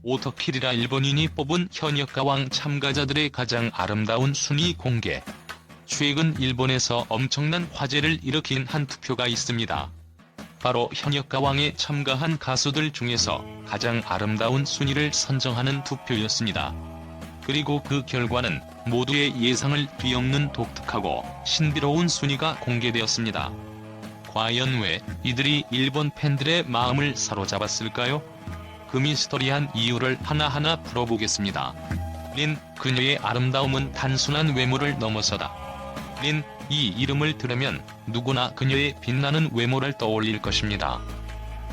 오터킬이라 일본인이 뽑은 현역 가왕 참가자들의 가장 아름다운 순위 공개. 최근 일본에서 엄청난 화제를 일으킨 한 투표가 있습니다. 바로 현역 가왕에 참가한 가수들 중에서 가장 아름다운 순위를 선정하는 투표였습니다. 그리고 그 결과는 모두의 예상을 뒤엎는 독특하고 신비로운 순위가 공개되었습니다. 과연 왜 이들이 일본 팬들의 마음을 사로잡았을까요? 그 미스터리한 이유를 하나하나 풀어보겠습니다. 린, 그녀의 아름다움은 단순한 외모를 넘어서다. 린, 이 이름을 들으면 누구나 그녀의 빛나는 외모를 떠올릴 것입니다.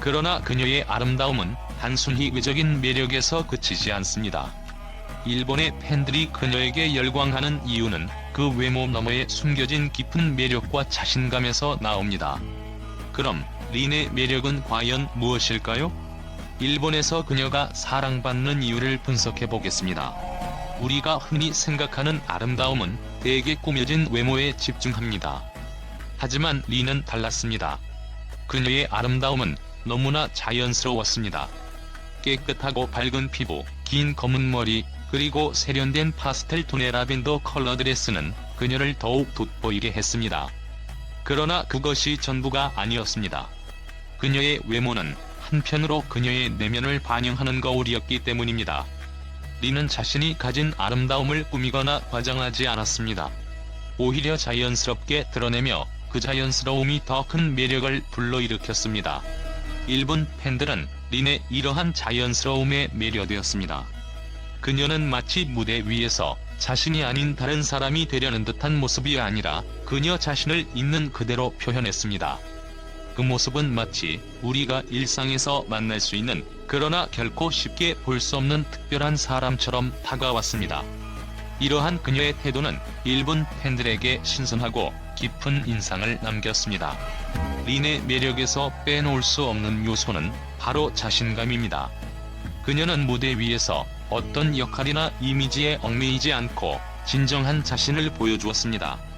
그러나 그녀의 아름다움은 단순히 외적인 매력에서 그치지 않습니다. 일본의 팬들이 그녀에게 열광하는 이유는 그 외모 너머에 숨겨진 깊은 매력과 자신감에서 나옵니다. 그럼 린의 매력은 과연 무엇일까요? 일본에서 그녀가 사랑받는 이유를 분석해보겠습니다. 우리가 흔히 생각하는 아름다움은 대개 꾸며진 외모에 집중합니다. 하지만 린은 달랐습니다. 그녀의 아름다움은 너무나 자연스러웠습니다. 깨끗하고 밝은 피부, 긴 검은 머리, 그리고 세련된 파스텔 톤의 라벤더 컬러 드레스는 그녀를 더욱 돋보이게 했습니다. 그러나 그것이 전부가 아니었습니다. 그녀의 외모는 한편으로 그녀의 내면을 반영하는 거울이었기 때문입니다. 린은 자신이 가진 아름다움을 꾸미거나 과장하지 않았습니다. 오히려 자연스럽게 드러내며 그 자연스러움이 더 큰 매력을 불러일으켰습니다. 일본 팬들은 린의 이러한 자연스러움에 매료되었습니다. 그녀는 마치 무대 위에서 자신이 아닌 다른 사람이 되려는 듯한 모습이 아니라 그녀 자신을 있는 그대로 표현했습니다. 그 모습은 마치 우리가 일상에서 만날 수 있는, 그러나 결코 쉽게 볼 수 없는 특별한 사람처럼 다가왔습니다. 이러한 그녀의 태도는 일본 팬들에게 신선하고 깊은 인상을 남겼습니다. 린의 매력에서 빼놓을 수 없는 요소는 바로 자신감입니다. 그녀는 무대 위에서 어떤 역할이나 이미지에 얽매이지 않고 진정한 자신을 보여주었습니다.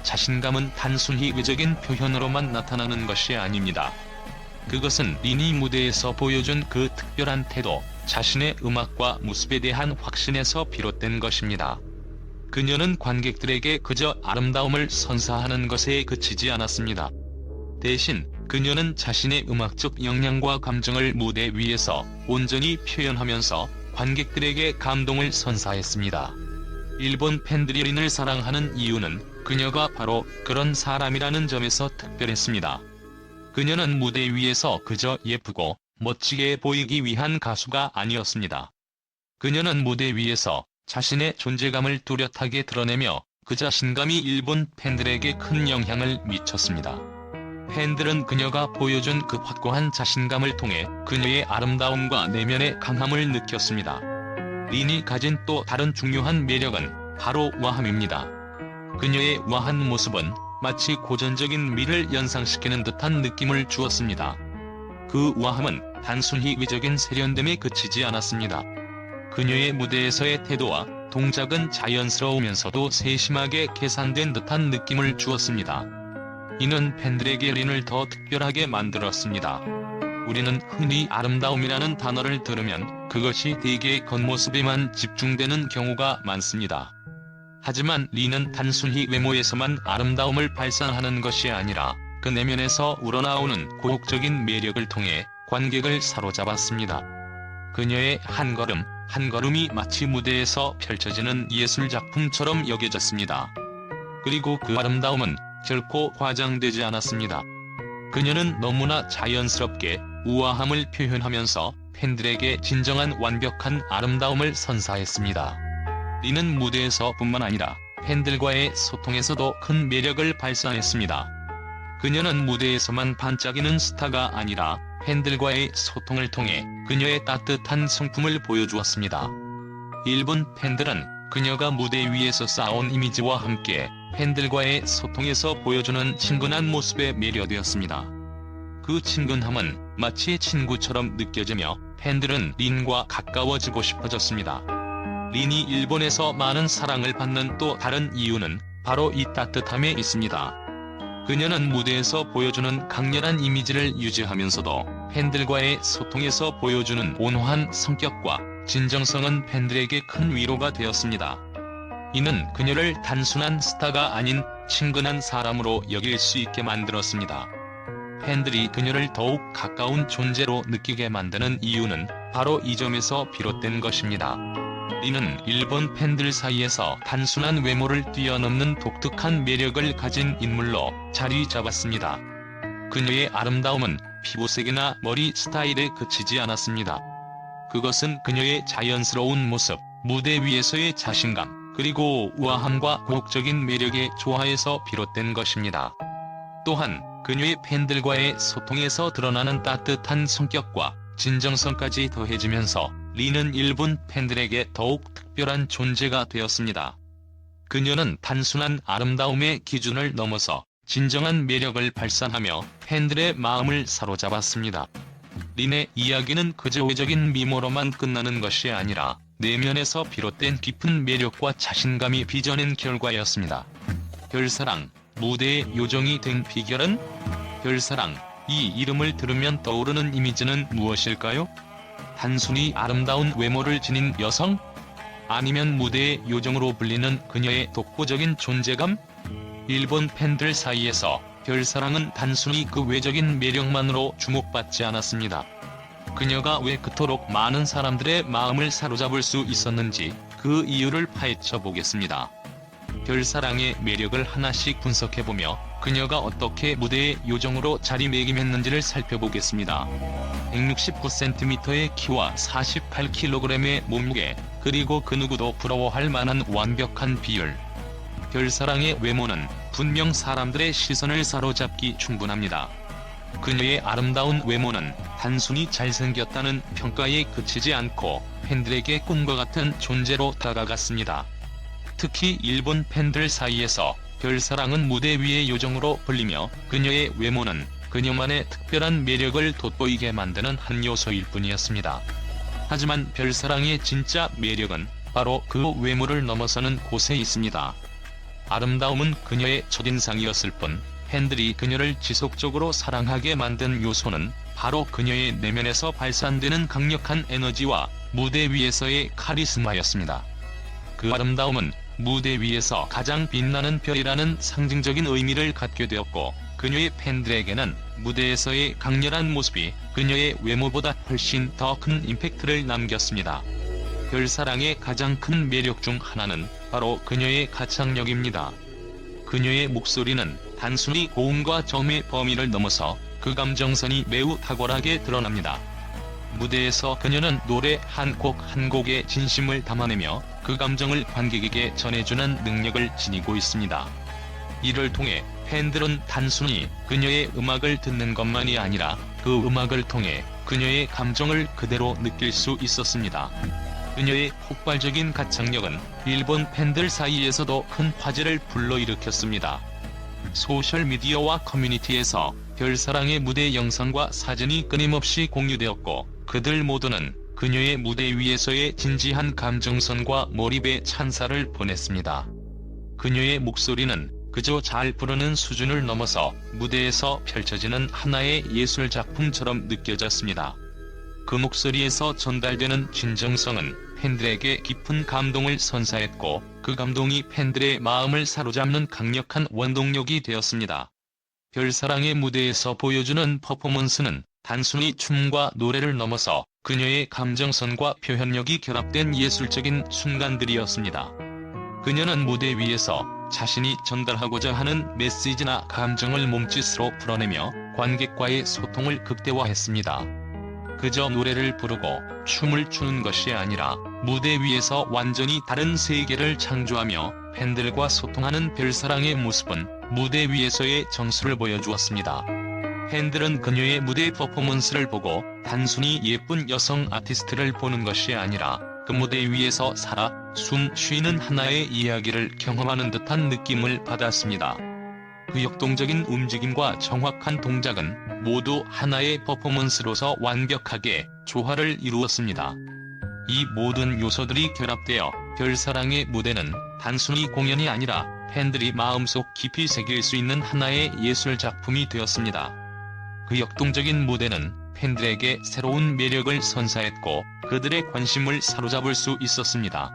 자신감은 단순히 외적인 표현으로만 나타나는 것이 아닙니다. 그것은 린이 무대에서 보여준 그 특별한 태도, 자신의 음악과 모습에 대한 확신에서 비롯된 것입니다. 그녀는 관객들에게 그저 아름다움을 선사하는 것에 그치지 않았습니다. 대신 그녀는 자신의 음악적 역량과 감정을 무대 위에서 온전히 표현하면서 관객들에게 감동을 선사했습니다. 일본 팬들이 린을 사랑하는 이유는 그녀가 바로 그런 사람이라는 점에서 특별했습니다. 그녀는 무대 위에서 그저 예쁘고 멋지게 보이기 위한 가수가 아니었습니다. 그녀는 무대 위에서 자신의 존재감을 뚜렷하게 드러내며 그 자신감이 일본 팬들에게 큰 영향을 미쳤습니다. 팬들은 그녀가 보여준 그 확고한 자신감을 통해 그녀의 아름다움과 내면의 강함을 느꼈습니다. 린이 가진 또 다른 중요한 매력은 바로 우아함입니다. 그녀의 우아한 모습은 마치 고전적인 미를 연상시키는 듯한 느낌을 주었습니다. 그 우아함은 단순히 외적인 세련됨에 그치지 않았습니다. 그녀의 무대에서의 태도와 동작은 자연스러우면서도 세심하게 계산된 듯한 느낌을 주었습니다. 이는 팬들에게 린을 더 특별하게 만들었습니다. 우리는 흔히 아름다움이라는 단어를 들으면 그것이 대개 겉모습에만 집중되는 경우가 많습니다. 하지만 린은 단순히 외모에서만 아름다움을 발산하는 것이 아니라 그 내면에서 우러나오는 고혹적인 매력을 통해 관객을 사로잡았습니다. 그녀의 한 걸음, 한 걸음이 마치 무대에서 펼쳐지는 예술작품처럼 여겨졌습니다. 그리고 그 아름다움은 결코 과장되지 않았습니다. 그녀는 너무나 자연스럽게 우아함을 표현하면서 팬들에게 진정한 완벽한 아름다움을 선사했습니다. 린은 무대에서 뿐만 아니라 팬들과의 소통에서도 큰 매력을 발산했습니다. 그녀는 무대에서만 반짝이는 스타가 아니라 팬들과의 소통을 통해 그녀의 따뜻한 성품을 보여주었습니다. 일본 팬들은 그녀가 무대 위에서 쌓아온 이미지와 함께 팬들과의 소통에서 보여주는 친근한 모습에 매료되었습니다. 그 친근함은 마치 친구처럼 느껴지며 팬들은 린과 가까워지고 싶어졌습니다. 린이 일본에서 많은 사랑을 받는 또 다른 이유는 바로 이 따뜻함에 있습니다. 그녀는 무대에서 보여주는 강렬한 이미지를 유지하면서도 팬들과의 소통에서 보여주는 온화한 성격과 진정성은 팬들에게 큰 위로가 되었습니다. 이는 그녀를 단순한 스타가 아닌 친근한 사람으로 여길 수 있게 만들었습니다. 팬들이 그녀를 더욱 가까운 존재로 느끼게 만드는 이유는 바로 이 점에서 비롯된 것입니다. 리는 일본 팬들 사이에서 단순한 외모를 뛰어넘는 독특한 매력을 가진 인물로 자리 잡았습니다. 그녀의 아름다움은 피부색이나 머리 스타일에 그치지 않았습니다. 그것은 그녀의 자연스러운 모습, 무대 위에서의 자신감, 그리고 우아함과 고혹적인 매력의 조화에서 비롯된 것입니다. 또한 그녀의 팬들과의 소통에서 드러나는 따뜻한 성격과 진정성까지 더해지면서 리는 일본 팬들에게 더욱 특별한 존재가 되었습니다. 그녀는 단순한 아름다움의 기준을 넘어서 진정한 매력을 발산하며 팬들의 마음을 사로잡았습니다. 린의 이야기는 그저 외적인 미모로만 끝나는 것이 아니라 내면에서 비롯된 깊은 매력과 자신감이 빚어낸 결과였습니다. 별사랑, 무대의 요정이 된 비결은? 별사랑, 이 이름을 들으면 떠오르는 이미지는 무엇일까요? 단순히 아름다운 외모를 지닌 여성? 아니면 무대의 요정으로 불리는 그녀의 독보적인 존재감? 일본 팬들 사이에서 별사랑은 단순히 그 외적인 매력만으로 주목받지 않았습니다. 그녀가 왜 그토록 많은 사람들의 마음을 사로잡을 수 있었는지 그 이유를 파헤쳐 보겠습니다. 별사랑의 매력을 하나씩 분석해보며 그녀가 어떻게 무대의 요정으로 자리매김했는지를 살펴보겠습니다. 169cm의 키와 48kg의 몸무게, 그리고 그 누구도 부러워할 만한 완벽한 비율. 별사랑의 외모는 분명 사람들의 시선을 사로잡기 충분합니다. 그녀의 아름다운 외모는 단순히 잘생겼다는 평가에 그치지 않고 팬들에게 꿈과 같은 존재로 다가갔습니다. 특히 일본 팬들 사이에서 별사랑은 무대 위의 요정으로 불리며 그녀의 외모는 그녀만의 특별한 매력을 돋보이게 만드는 한 요소일 뿐이었습니다. 하지만 별사랑의 진짜 매력은 바로 그 외모를 넘어서는 곳에 있습니다. 아름다움은 그녀의 첫인상이었을 뿐 팬들이 그녀를 지속적으로 사랑하게 만든 요소는 바로 그녀의 내면에서 발산되는 강력한 에너지와 무대 위에서의 카리스마였습니다. 그 아름다움은 무대 위에서 가장 빛나는 별이라는 상징적인 의미를 갖게 되었고, 그녀의 팬들에게는 무대에서의 강렬한 모습이 그녀의 외모보다 훨씬 더 큰 임팩트를 남겼습니다. 별사랑의 가장 큰 매력 중 하나는 바로 그녀의 가창력입니다. 그녀의 목소리는 단순히 고음과 저음의 범위를 넘어서 그 감정선이 매우 탁월하게 드러납니다. 무대에서 그녀는 노래 한 곡 한 곡에 진심을 담아내며 그 감정을 관객에게 전해주는 능력을 지니고 있습니다. 이를 통해 팬들은 단순히 그녀의 음악을 듣는 것만이 아니라 그 음악을 통해 그녀의 감정을 그대로 느낄 수 있었습니다. 그녀의 폭발적인 가창력은 일본 팬들 사이에서도 큰 화제를 불러일으켰습니다. 소셜미디어와 커뮤니티에서 별사랑의 무대 영상과 사진이 끊임없이 공유되었고, 그들 모두는 그녀의 무대 위에서의 진지한 감정선과 몰입의 찬사를 보냈습니다. 그녀의 목소리는 그저 잘 부르는 수준을 넘어서 무대에서 펼쳐지는 하나의 예술작품처럼 느껴졌습니다. 그 목소리에서 전달되는 진정성은 팬들에게 깊은 감동을 선사했고, 그 감동이 팬들의 마음을 사로잡는 강력한 원동력이 되었습니다. 별사랑의 무대에서 보여주는 퍼포먼스는 단순히 춤과 노래를 넘어서 그녀의 감정선과 표현력이 결합된 예술적인 순간들이었습니다. 그녀는 무대 위에서 자신이 전달하고자 하는 메시지나 감정을 몸짓으로 풀어내며 관객과의 소통을 극대화했습니다. 그저 노래를 부르고 춤을 추는 것이 아니라 무대 위에서 완전히 다른 세계를 창조하며 팬들과 소통하는 별사랑의 모습은 무대 위에서의 정수를 보여주었습니다. 팬들은 그녀의 무대 퍼포먼스를 보고 단순히 예쁜 여성 아티스트를 보는 것이 아니라 그 무대 위에서 살아 숨 쉬는 하나의 이야기를 경험하는 듯한 느낌을 받았습니다. 그 역동적인 움직임과 정확한 동작은 모두 하나의 퍼포먼스로서 완벽하게 조화를 이루었습니다. 이 모든 요소들이 결합되어 별사랑의 무대는 단순히 공연이 아니라 팬들이 마음속 깊이 새길 수 있는 하나의 예술작품이 되었습니다. 그 역동적인 무대는 팬들에게 새로운 매력을 선사했고 그들의 관심을 사로잡을 수 있었습니다.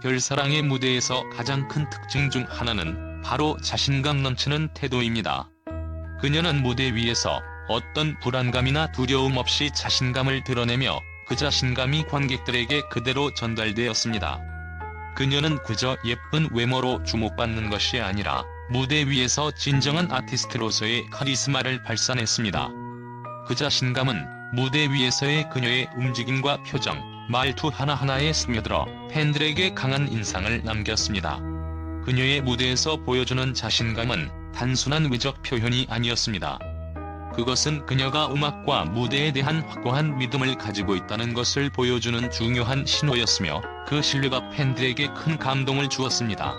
별사랑의 무대에서 가장 큰 특징 중 하나는 바로 자신감 넘치는 태도입니다. 그녀는 무대 위에서 어떤 불안감이나 두려움 없이 자신감을 드러내며 그 자신감이 관객들에게 그대로 전달되었습니다. 그녀는 그저 예쁜 외모로 주목받는 것이 아니라 무대 위에서 진정한 아티스트로서의 카리스마를 발산했습니다. 그 자신감은 무대 위에서의 그녀의 움직임과 표정, 말투 하나하나에 스며들어 팬들에게 강한 인상을 남겼습니다. 그녀의 무대에서 보여주는 자신감은 단순한 외적 표현이 아니었습니다. 그것은 그녀가 음악과 무대에 대한 확고한 믿음을 가지고 있다는 것을 보여주는 중요한 신호였으며 그 신뢰가 팬들에게 큰 감동을 주었습니다.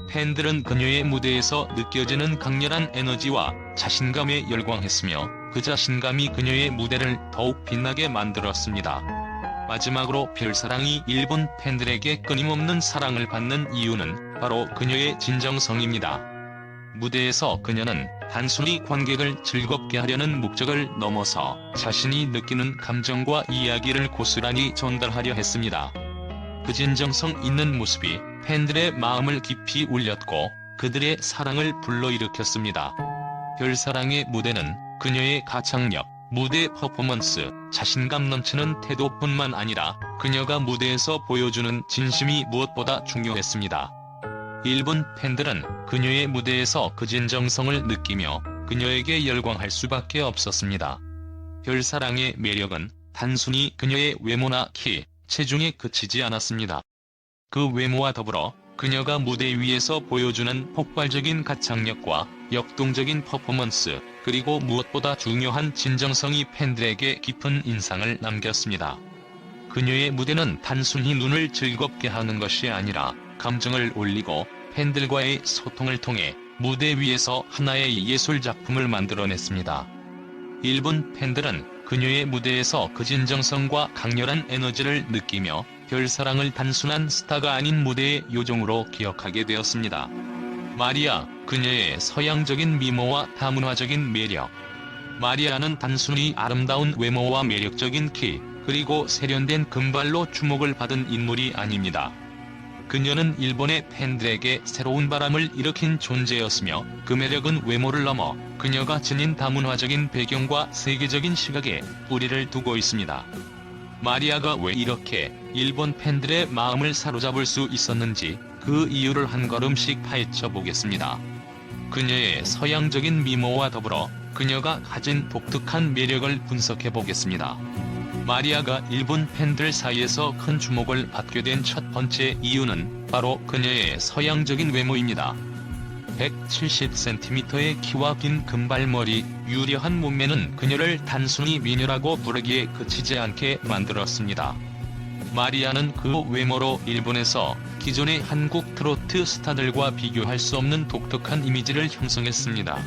팬들은 그녀의 무대에서 느껴지는 강렬한 에너지와 자신감에 열광했으며 그 자신감이 그녀의 무대를 더욱 빛나게 만들었습니다. 마지막으로 별사랑이 일본 팬들에게 끊임없는 사랑을 받는 이유는 바로 그녀의 진정성입니다. 무대에서 그녀는 단순히 관객을 즐겁게 하려는 목적을 넘어서 자신이 느끼는 감정과 이야기를 고스란히 전달하려 했습니다. 그 진정성 있는 모습이 팬들의 마음을 깊이 울렸고 그들의 사랑을 불러일으켰습니다. 별사랑의 무대는 그녀의 가창력, 무대 퍼포먼스, 자신감 넘치는 태도뿐만 아니라 그녀가 무대에서 보여주는 진심이 무엇보다 중요했습니다. 일본 팬들은 그녀의 무대에서 그 진정성을 느끼며 그녀에게 열광할 수밖에 없었습니다. 별사랑의 매력은 단순히 그녀의 외모나 키, 체중에 그치지 않았습니다. 그 외모와 더불어 그녀가 무대 위에서 보여주는 폭발적인 가창력과 역동적인 퍼포먼스, 그리고 무엇보다 중요한 진정성이 팬들에게 깊은 인상을 남겼습니다. 그녀의 무대는 단순히 눈을 즐겁게 하는 것이 아니라 감정을 올리고 팬들과의 소통을 통해 무대 위에서 하나의 예술작품을 만들어냈습니다. 일본 팬들은 그녀의 무대에서 그 진정성과 강렬한 에너지를 느끼며 별사랑을 단순한 스타가 아닌 무대의 요정으로 기억하게 되었습니다. 마리아, 그녀의 서양적인 미모와 다문화적인 매력. 마리아는 단순히 아름다운 외모와 매력적인 키, 그리고 세련된 금발로 주목을 받은 인물이 아닙니다. 그녀는 일본의 팬들에게 새로운 바람을 일으킨 존재였으며 그 매력은 외모를 넘어 그녀가 지닌 다문화적인 배경과 세계적인 시각에 뿌리를 두고 있습니다. 마리아가 왜 이렇게 일본 팬들의 마음을 사로잡을 수 있었는지 그 이유를 한 걸음씩 파헤쳐 보겠습니다. 그녀의 서양적인 미모와 더불어 그녀가 가진 독특한 매력을 분석해 보겠습니다. 마리아가 일본 팬들 사이에서 큰 주목을 받게 된 첫 번째 이유는 바로 그녀의 서양적인 외모입니다. 170cm의 키와 긴 금발머리, 유려한 몸매는 그녀를 단순히 미녀라고 부르기에 그치지 않게 만들었습니다. 마리아는 그 외모로 일본에서 기존의 한국 트로트 스타들과 비교할 수 없는 독특한 이미지를 형성했습니다.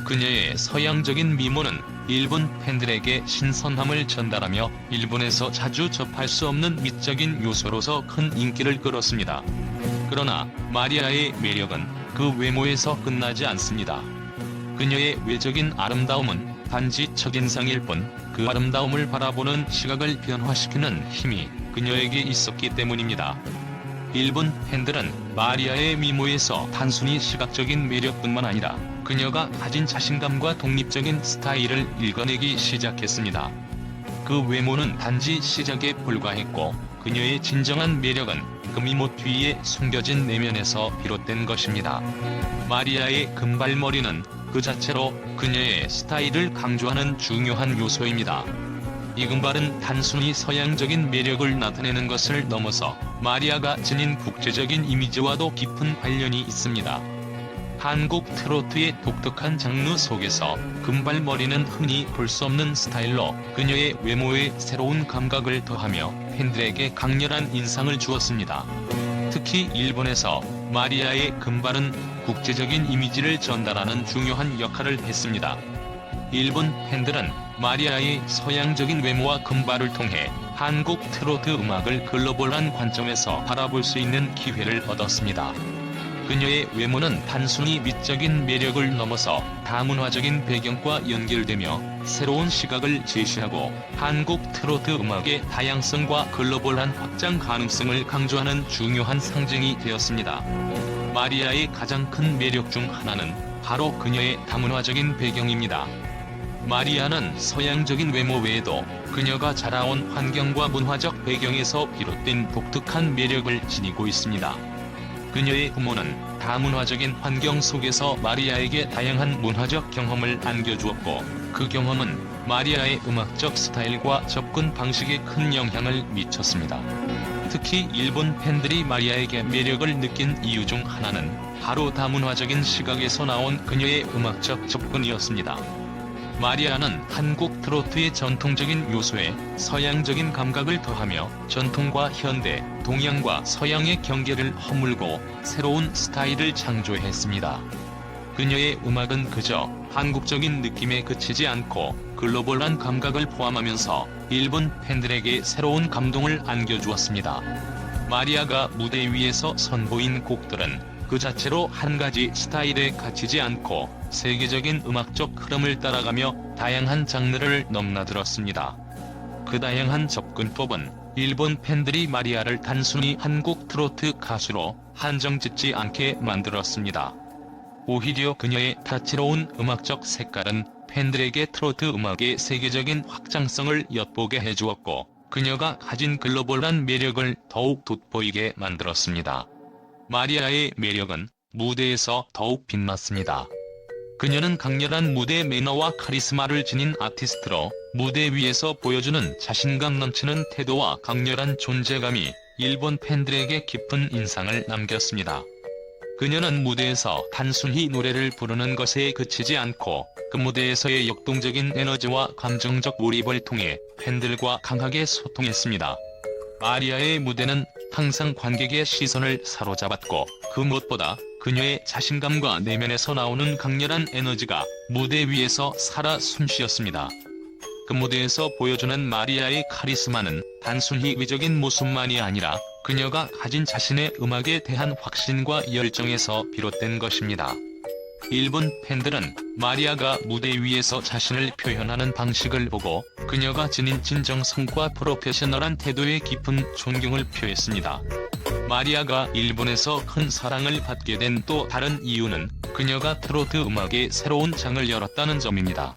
그녀의 서양적인 미모는 일본 팬들에게 신선함을 전달하며 일본에서 자주 접할 수 없는 미적인 요소로서 큰 인기를 끌었습니다. 그러나 마리아의 매력은 그 외모에서 끝나지 않습니다. 그녀의 외적인 아름다움은 단지 첫인상일 뿐 그 아름다움을 바라보는 시각을 변화시키는 힘이 그녀에게 있었기 때문입니다. 일본 팬들은 마리아의 미모에서 단순히 시각적인 매력뿐만 아니라 그녀가 가진 자신감과 독립적인 스타일을 읽어내기 시작했습니다. 그 외모는 단지 시작에 불과했고 그녀의 진정한 매력은 그 미모 뒤에 숨겨진 내면에서 비롯된 것입니다. 마리아의 금발머리는 그 자체로 그녀의 스타일을 강조하는 중요한 요소입니다. 이 금발은 단순히 서양적인 매력을 나타내는 것을 넘어서 마리아가 지닌 국제적인 이미지와도 깊은 관련이 있습니다. 한국 트로트의 독특한 장르 속에서 금발머리는 흔히 볼 수 없는 스타일로 그녀의 외모에 새로운 감각을 더하며 팬들에게 강렬한 인상을 주었습니다. 특히 일본에서 마리아의 금발은 국제적인 이미지를 전달하는 중요한 역할을 했습니다. 일본 팬들은 마리아의 서양적인 외모와 금발을 통해 한국 트로트 음악을 글로벌한 관점에서 바라볼 수 있는 기회를 얻었습니다. 그녀의 외모는 단순히 미적인 매력을 넘어서 다문화적인 배경과 연결되며 새로운 시각을 제시하고 한국 트로트 음악의 다양성과 글로벌한 확장 가능성을 강조하는 중요한 상징이 되었습니다. 마리아의 가장 큰 매력 중 하나는 바로 그녀의 다문화적인 배경입니다. 마리아는 서양적인 외모 외에도 그녀가 자라온 환경과 문화적 배경에서 비롯된 독특한 매력을 지니고 있습니다. 그녀의 부모는 다문화적인 환경 속에서 마리아에게 다양한 문화적 경험을 안겨주었고, 그 경험은 마리아의 음악적 스타일과 접근 방식에 큰 영향을 미쳤습니다. 특히 일본 팬들이 마리아에게 매력을 느낀 이유 중 하나는 바로 다문화적인 시각에서 나온 그녀의 음악적 접근이었습니다. 마리아는 한국 트로트의 전통적인 요소에 서양적인 감각을 더하며 전통과 현대, 동양과 서양의 경계를 허물고 새로운 스타일을 창조했습니다. 그녀의 음악은 그저 한국적인 느낌에 그치지 않고 글로벌한 감각을 포함하면서 일본 팬들에게 새로운 감동을 안겨주었습니다. 마리아가 무대 위에서 선보인 곡들은 그 자체로 한 가지 스타일에 갇히지 않고 세계적인 음악적 흐름을 따라가며 다양한 장르를 넘나들었습니다. 그 다양한 접근법은 일본 팬들이 마리아를 단순히 한국 트로트 가수로 한정짓지 않게 만들었습니다. 오히려 그녀의 다채로운 음악적 색깔은 팬들에게 트로트 음악의 세계적인 확장성을 엿보게 해주었고, 그녀가 가진 글로벌한 매력을 더욱 돋보이게 만들었습니다. 마리아의 매력은 무대에서 더욱 빛났습니다. 그녀는 강렬한 무대 매너와 카리스마를 지닌 아티스트로 무대 위에서 보여주는 자신감 넘치는 태도와 강렬한 존재감이 일본 팬들에게 깊은 인상을 남겼습니다. 그녀는 무대에서 단순히 노래를 부르는 것에 그치지 않고 그 무대에서의 역동적인 에너지와 감정적 몰입을 통해 팬들과 강하게 소통했습니다. 마리아의 무대는 항상 관객의 시선을 사로잡았고, 그 무엇보다 그녀의 자신감과 내면에서 나오는 강렬한 에너지가 무대 위에서 살아 숨쉬었습니다. 그 무대에서 보여주는 마리아의 카리스마는 단순히 외적인 모습만이 아니라 그녀가 가진 자신의 음악에 대한 확신과 열정에서 비롯된 것입니다. 일본 팬들은 마리아가 무대 위에서 자신을 표현하는 방식을 보고 그녀가 지닌 진정성과 프로페셔널한 태도에 깊은 존경을 표했습니다. 마리아가 일본에서 큰 사랑을 받게 된 또 다른 이유는 그녀가 트로트 음악의 새로운 장을 열었다는 점입니다.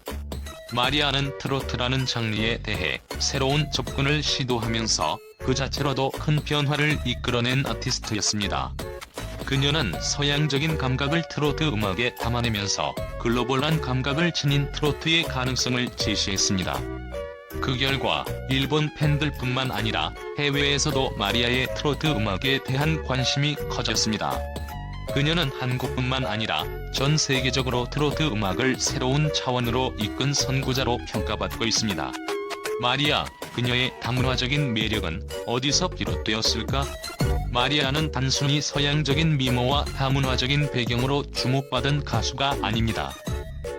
마리아는 트로트라는 장르에 대해 새로운 접근을 시도하면서 그 자체로도 큰 변화를 이끌어낸 아티스트였습니다. 그녀는 서양적인 감각을 트로트 음악에 담아내면서 글로벌한 감각을 지닌 트로트의 가능성을 제시했습니다. 그 결과 일본 팬들뿐만 아니라 해외에서도 마리아의 트로트 음악에 대한 관심이 커졌습니다. 그녀는 한국뿐만 아니라 전 세계적으로 트로트 음악을 새로운 차원으로 이끈 선구자로 평가받고 있습니다. 마리아, 그녀의 다문화적인 매력은 어디서 비롯되었을까? 마리아는 단순히 서양적인 미모와 다문화적인 배경으로 주목받은 가수가 아닙니다.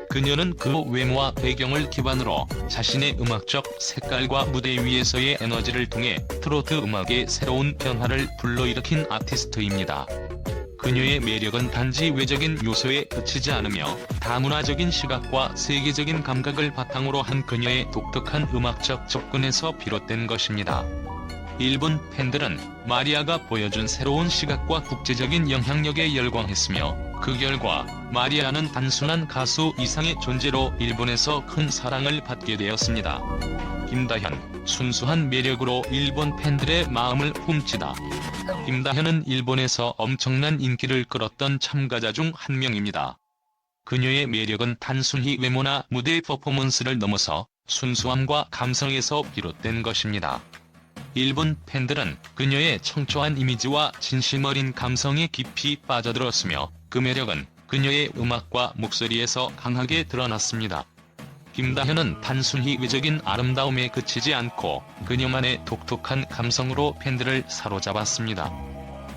그녀는 그 외모와 배경을 기반으로 자신의 음악적 색깔과 무대 위에서의 에너지를 통해 트로트 음악의 새로운 변화를 불러일으킨 아티스트입니다. 그녀의 매력은 단지 외적인 요소에 그치지 않으며 다문화적인 시각과 세계적인 감각을 바탕으로 한 그녀의 독특한 음악적 접근에서 비롯된 것입니다. 일본 팬들은 마리아가 보여준 새로운 시각과 국제적인 영향력에 열광했으며, 그 결과 마리아는 단순한 가수 이상의 존재로 일본에서 큰 사랑을 받게 되었습니다. 김다현, 순수한 매력으로 일본 팬들의 마음을 훔치다. 김다현은 일본에서 엄청난 인기를 끌었던 참가자 중 한 명입니다. 그녀의 매력은 단순히 외모나 무대 퍼포먼스를 넘어서 순수함과 감성에서 비롯된 것입니다. 일본 팬들은 그녀의 청초한 이미지와 진심 어린 감성에 깊이 빠져들었으며, 그 매력은 그녀의 음악과 목소리에서 강하게 드러났습니다. 김다현은 단순히 외적인 아름다움에 그치지 않고 그녀만의 독특한 감성으로 팬들을 사로잡았습니다.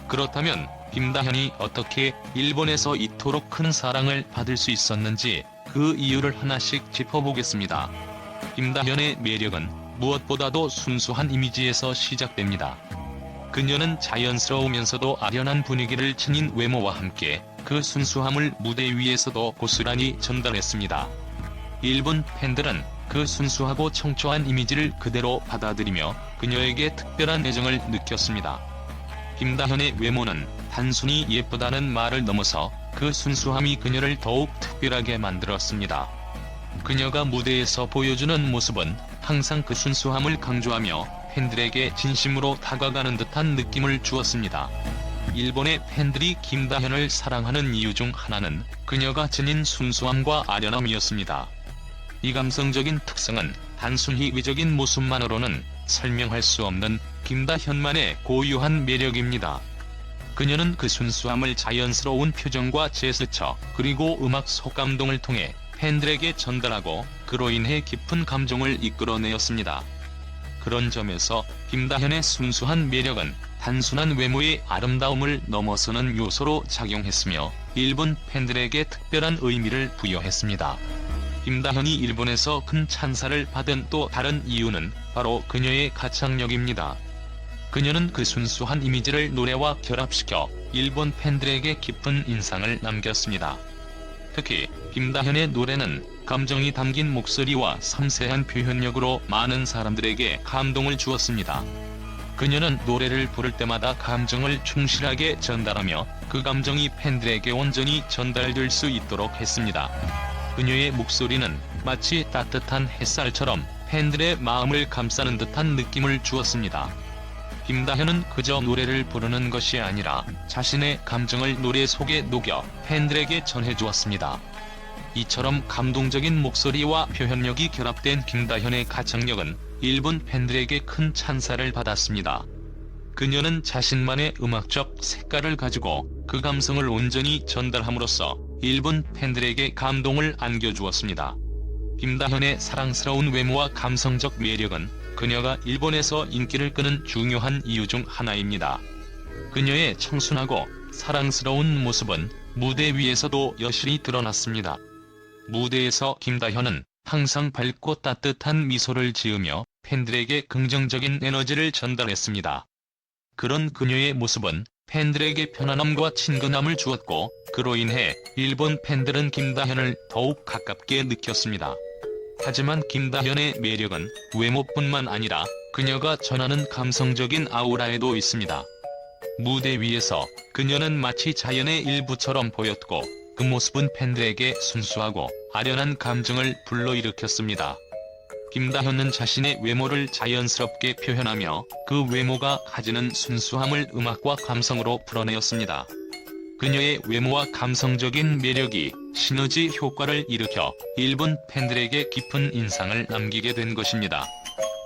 그렇다면 김다현이 어떻게 일본에서 이토록 큰 사랑을 받을 수 있었는지 그 이유를 하나씩 짚어보겠습니다. 김다현의 매력은 무엇보다도 순수한 이미지에서 시작됩니다. 그녀는 자연스러우면서도 아련한 분위기를 지닌 외모와 함께 그 순수함을 무대 위에서도 고스란히 전달했습니다. 일본 팬들은 그 순수하고 청초한 이미지를 그대로 받아들이며 그녀에게 특별한 애정을 느꼈습니다. 김다현의 외모는 단순히 예쁘다는 말을 넘어서 그 순수함이 그녀를 더욱 특별하게 만들었습니다. 그녀가 무대에서 보여주는 모습은 항상 그 순수함을 강조하며 팬들에게 진심으로 다가가는 듯한 느낌을 주었습니다. 일본의 팬들이 김다현을 사랑하는 이유 중 하나는 그녀가 지닌 순수함과 아련함이었습니다. 이 감성적인 특성은 단순히 외적인 모습만으로는 설명할 수 없는 김다현만의 고유한 매력입니다. 그녀는 그 순수함을 자연스러운 표정과 제스처 그리고 음악 속감동을 통해 팬들에게 전달하고 그로 인해 깊은 감정을 이끌어내었습니다. 그런 점에서 김다현의 순수한 매력은 단순한 외모의 아름다움을 넘어서는 요소로 작용했으며 일본 팬들에게 특별한 의미를 부여했습니다. 김다현이 일본에서 큰 찬사를 받은 또 다른 이유는 바로 그녀의 가창력입니다. 그녀는 그 순수한 이미지를 노래와 결합시켜 일본 팬들에게 깊은 인상을 남겼습니다. 특히 김다현의 노래는 감정이 담긴 목소리와 섬세한 표현력으로 많은 사람들에게 감동을 주었습니다. 그녀는 노래를 부를 때마다 감정을 충실하게 전달하며 그 감정이 팬들에게 온전히 전달될 수 있도록 했습니다. 그녀의 목소리는 마치 따뜻한 햇살처럼 팬들의 마음을 감싸는 듯한 느낌을 주었습니다. 김다현은 그저 노래를 부르는 것이 아니라 자신의 감정을 노래 속에 녹여 팬들에게 전해주었습니다. 이처럼 감동적인 목소리와 표현력이 결합된 김다현의 가창력은 일본 팬들에게 큰 찬사를 받았습니다. 그녀는 자신만의 음악적 색깔을 가지고 그 감성을 온전히 전달함으로써 일본 팬들에게 감동을 안겨주었습니다. 김다현의 사랑스러운 외모와 감성적 매력은 그녀가 일본에서 인기를 끄는 중요한 이유 중 하나입니다. 그녀의 청순하고 사랑스러운 모습은 무대 위에서도 여실히 드러났습니다. 무대에서 김다현은 항상 밝고 따뜻한 미소를 지으며 팬들에게 긍정적인 에너지를 전달했습니다. 그런 그녀의 모습은 팬들에게 편안함과 친근함을 주었고 그로 인해 일본 팬들은 김다현을 더욱 가깝게 느꼈습니다. 하지만 김다현의 매력은 외모뿐만 아니라 그녀가 전하는 감성적인 아우라에도 있습니다. 무대 위에서 그녀는 마치 자연의 일부처럼 보였고 그 모습은 팬들에게 순수하고 아련한 감정을 불러일으켰습니다. 김다현은 자신의 외모를 자연스럽게 표현하며 그 외모가 가지는 순수함을 음악과 감성으로 풀어내었습니다. 그녀의 외모와 감성적인 매력이 시너지 효과를 일으켜 일본 팬들에게 깊은 인상을 남기게 된 것입니다.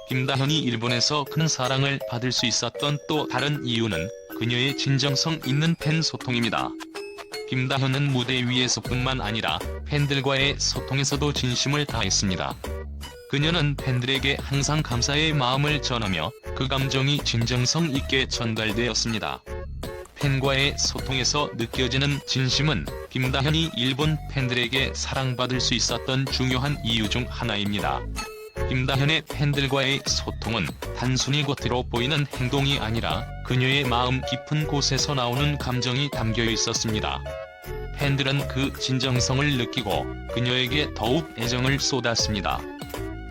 김다현이 일본에서 큰 사랑을 받을 수 있었던 또 다른 이유는 그녀의 진정성 있는 팬 소통입니다. 김다현은 무대 위에서뿐만 아니라 팬들과의 소통에서도 진심을 다했습니다. 그녀는 팬들에게 항상 감사의 마음을 전하며 그 감정이 진정성 있게 전달되었습니다. 팬과의 소통에서 느껴지는 진심은 김다현이 일본 팬들에게 사랑받을 수 있었던 중요한 이유 중 하나입니다. 김다현의 팬들과의 소통은 단순히 겉으로 보이는 행동이 아니라 그녀의 마음 깊은 곳에서 나오는 감정이 담겨 있었습니다. 팬들은 그 진정성을 느끼고 그녀에게 더욱 애정을 쏟았습니다.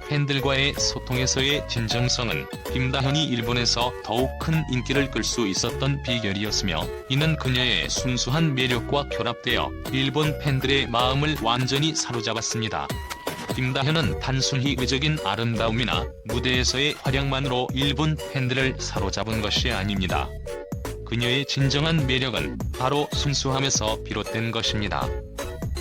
팬들과의 소통에서의 진정성은 김다현이 일본에서 더욱 큰 인기를 끌 수 있었던 비결이었으며 이는 그녀의 순수한 매력과 결합되어 일본 팬들의 마음을 완전히 사로잡았습니다. 김다현은 단순히 외적인 아름다움이나 무대에서의 활약만으로 일본 팬들을 사로잡은 것이 아닙니다. 그녀의 진정한 매력은 바로 순수함에서 비롯된 것입니다.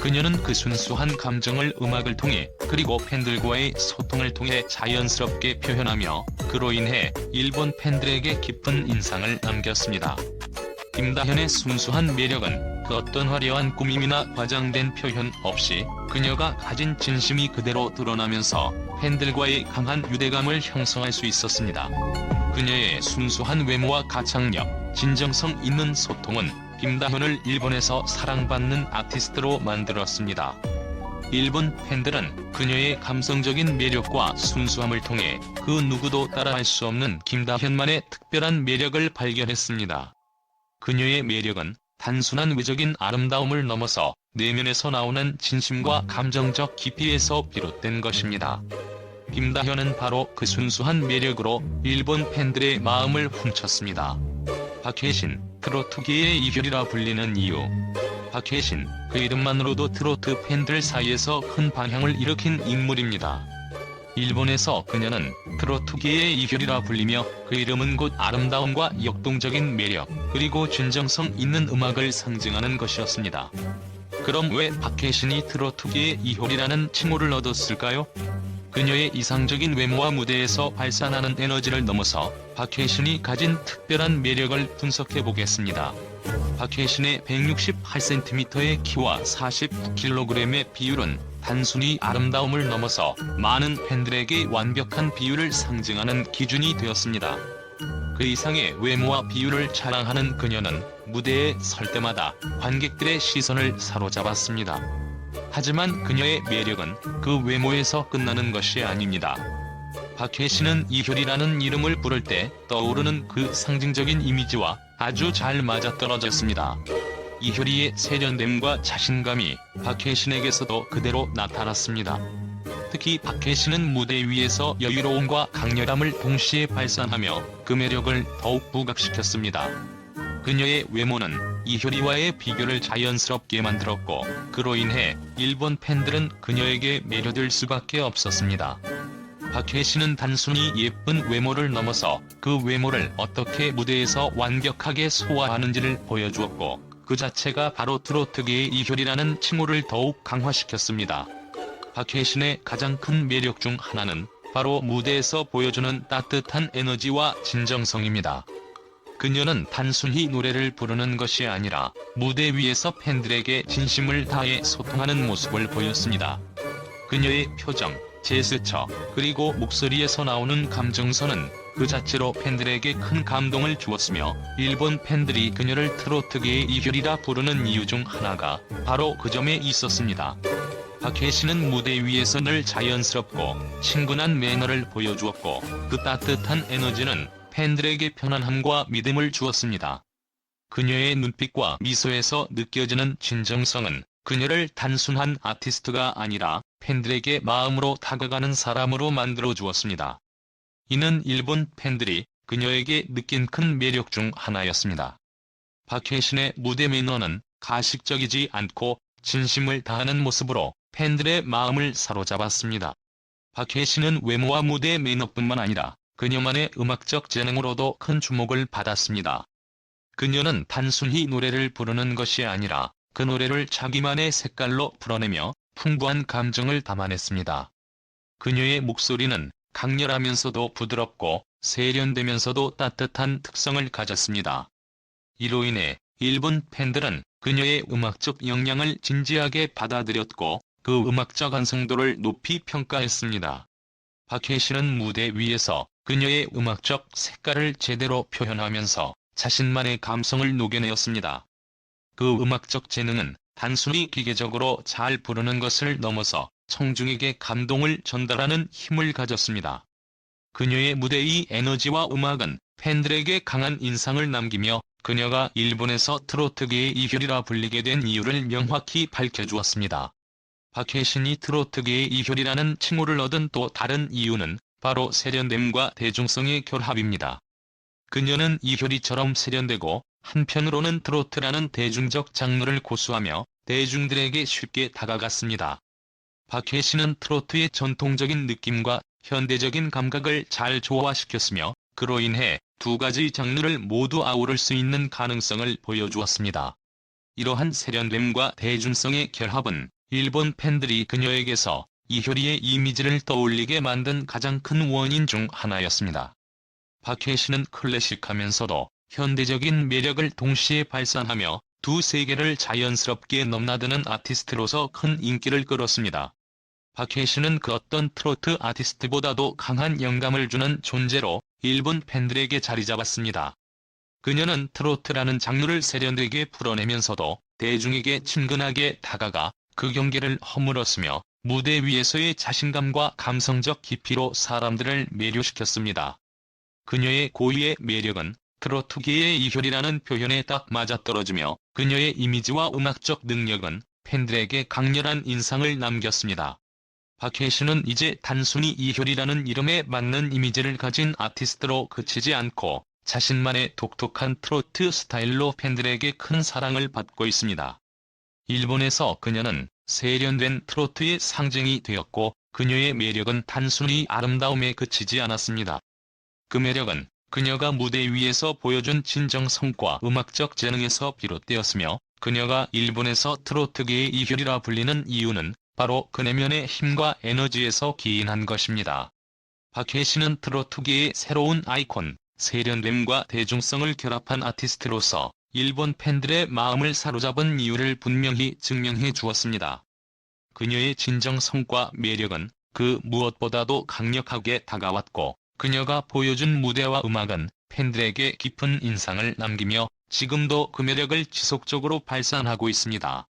그녀는 그 순수한 감정을 음악을 통해 그리고 팬들과의 소통을 통해 자연스럽게 표현하며 그로 인해 일본 팬들에게 깊은 인상을 남겼습니다. 김다현의 순수한 매력은 그 어떤 화려한 꾸밈이나 과장된 표현 없이 그녀가 가진 진심이 그대로 드러나면서 팬들과의 강한 유대감을 형성할 수 있었습니다. 그녀의 순수한 외모와 가창력, 진정성 있는 소통은 김다현을 일본에서 사랑받는 아티스트로 만들었습니다. 일본 팬들은 그녀의 감성적인 매력과 순수함을 통해 그 누구도 따라할 수 없는 김다현만의 특별한 매력을 발견했습니다. 그녀의 매력은 단순한 외적인 아름다움을 넘어서 내면에서 나오는 진심과 감정적 깊이에서 비롯된 것입니다. 김다현은 바로 그 순수한 매력으로 일본 팬들의 마음을 훔쳤습니다. 박혜신, 트로트계의 이효리라 불리는 이유. 박혜신, 그 이름만으로도 트로트 팬들 사이에서 큰 반향을 일으킨 인물입니다. 일본에서 그녀는 트로트계의 이효리라 불리며 그 이름은 곧 아름다움과 역동적인 매력, 그리고 진정성 있는 음악을 상징하는 것이었습니다. 그럼 왜 박혜신이 트로트계의 이효리라는 칭호를 얻었을까요? 그녀의 이상적인 외모와 무대에서 발산하는 에너지를 넘어서 박혜신이 가진 특별한 매력을 분석해보겠습니다. 박혜신의 168cm의 키와 49kg의 비율은 단순히 아름다움을 넘어서 많은 팬들에게 완벽한 비율을 상징하는 기준이 되었습니다. 그 이상의 외모와 비율을 자랑하는 그녀는 무대에 설 때마다 관객들의 시선을 사로잡았습니다. 하지만 그녀의 매력은 그 외모에서 끝나는 것이 아닙니다. 박혜신은 이효리라는 이름을 부를 때 떠오르는 그 상징적인 이미지와 아주 잘 맞아떨어졌습니다. 이효리의 세련됨과 자신감이 박혜신에게서도 그대로 나타났습니다. 특히 박혜신은 무대 위에서 여유로움과 강렬함을 동시에 발산하며 그 매력을 더욱 부각시켰습니다. 그녀의 외모는 이효리와의 비교를 자연스럽게 만들었고, 그로 인해 일본 팬들은 그녀에게 매료될 수밖에 없었습니다. 박혜신은 단순히 예쁜 외모를 넘어서 그 외모를 어떻게 무대에서 완벽하게 소화하는지를 보여주었고, 그 자체가 바로 트로트계의 이효리라는 칭호를 더욱 강화시켰습니다. 박혜신의 가장 큰 매력 중 하나는 바로 무대에서 보여주는 따뜻한 에너지와 진정성입니다. 그녀는 단순히 노래를 부르는 것이 아니라 무대 위에서 팬들에게 진심을 다해 소통하는 모습을 보였습니다. 그녀의 표정, 제스처, 그리고 목소리에서 나오는 감정선은 그 자체로 팬들에게 큰 감동을 주었으며, 일본 팬들이 그녀를 트로트계의 이효리라 부르는 이유 중 하나가 바로 그 점에 있었습니다. 박혜신은 무대 위에서 늘 자연스럽고 친근한 매너를 보여주었고, 그 따뜻한 에너지는 팬들에게 편안함과 믿음을 주었습니다. 그녀의 눈빛과 미소에서 느껴지는 진정성은 그녀를 단순한 아티스트가 아니라 팬들에게 마음으로 다가가는 사람으로 만들어 주었습니다. 이는 일본 팬들이 그녀에게 느낀 큰 매력 중 하나였습니다. 박혜신의 무대 매너는 가식적이지 않고 진심을 다하는 모습으로 팬들의 마음을 사로잡았습니다. 박혜신은 외모와 무대 매너뿐만 아니라 그녀만의 음악적 재능으로도 큰 주목을 받았습니다. 그녀는 단순히 노래를 부르는 것이 아니라 그 노래를 자기만의 색깔로 풀어내며 풍부한 감정을 담아냈습니다. 그녀의 목소리는 강렬하면서도 부드럽고 세련되면서도 따뜻한 특성을 가졌습니다. 이로 인해 일본 팬들은 그녀의 음악적 역량을 진지하게 받아들였고, 그 음악적 완성도를 높이 평가했습니다. 박혜신은 무대 위에서 그녀의 음악적 색깔을 제대로 표현하면서 자신만의 감성을 녹여내었습니다. 그 음악적 재능은 단순히 기계적으로 잘 부르는 것을 넘어서 청중에게 감동을 전달하는 힘을 가졌습니다. 그녀의 무대의 에너지와 음악은 팬들에게 강한 인상을 남기며 그녀가 일본에서 트로트계의 이효리라 불리게 된 이유를 명확히 밝혀주었습니다. 박혜신이 트로트계의 이효리라는 칭호를 얻은 또 다른 이유는 바로 세련됨과 대중성의 결합입니다. 그녀는 이효리처럼 세련되고 한편으로는 트로트라는 대중적 장르를 고수하며 대중들에게 쉽게 다가갔습니다. 박혜신은 트로트의 전통적인 느낌과 현대적인 감각을 잘 조화시켰으며, 그로 인해 두 가지 장르를 모두 아우를 수 있는 가능성을 보여주었습니다. 이러한 세련됨과 대중성의 결합은 일본 팬들이 그녀에게서 이효리의 이미지를 떠올리게 만든 가장 큰 원인 중 하나였습니다. 박혜신은 클래식하면서도 현대적인 매력을 동시에 발산하며 두 세계를 자연스럽게 넘나드는 아티스트로서 큰 인기를 끌었습니다. 박혜신은 그 어떤 트로트 아티스트보다도 강한 영감을 주는 존재로 일본 팬들에게 자리 잡았습니다. 그녀는 트로트라는 장르를 세련되게 풀어내면서도 대중에게 친근하게 다가가 그 경계를 허물었으며 무대 위에서의 자신감과 감성적 깊이로 사람들을 매료시켰습니다. 그녀의 고유의 매력은 트로트계의 이효리라는 표현에 딱 맞아떨어지며 그녀의 이미지와 음악적 능력은 팬들에게 강렬한 인상을 남겼습니다. 박혜신은 이제 단순히 이효리라는 이름에 맞는 이미지를 가진 아티스트로 그치지 않고 자신만의 독특한 트로트 스타일로 팬들에게 큰 사랑을 받고 있습니다. 일본에서 그녀는 세련된 트로트의 상징이 되었고 그녀의 매력은 단순히 아름다움에 그치지 않았습니다. 그 매력은 그녀가 무대 위에서 보여준 진정성과 음악적 재능에서 비롯되었으며 그녀가 일본에서 트로트계의 이효리라 불리는 이유는 바로 그 내면의 힘과 에너지에서 기인한 것입니다. 박혜신은 트로트계의 새로운 아이콘, 세련됨과 대중성을 결합한 아티스트로서 일본 팬들의 마음을 사로잡은 이유를 분명히 증명해 주었습니다. 그녀의 진정성과 매력은 그 무엇보다도 강력하게 다가왔고 그녀가 보여준 무대와 음악은 팬들에게 깊은 인상을 남기며 지금도 그 매력을 지속적으로 발산하고 있습니다.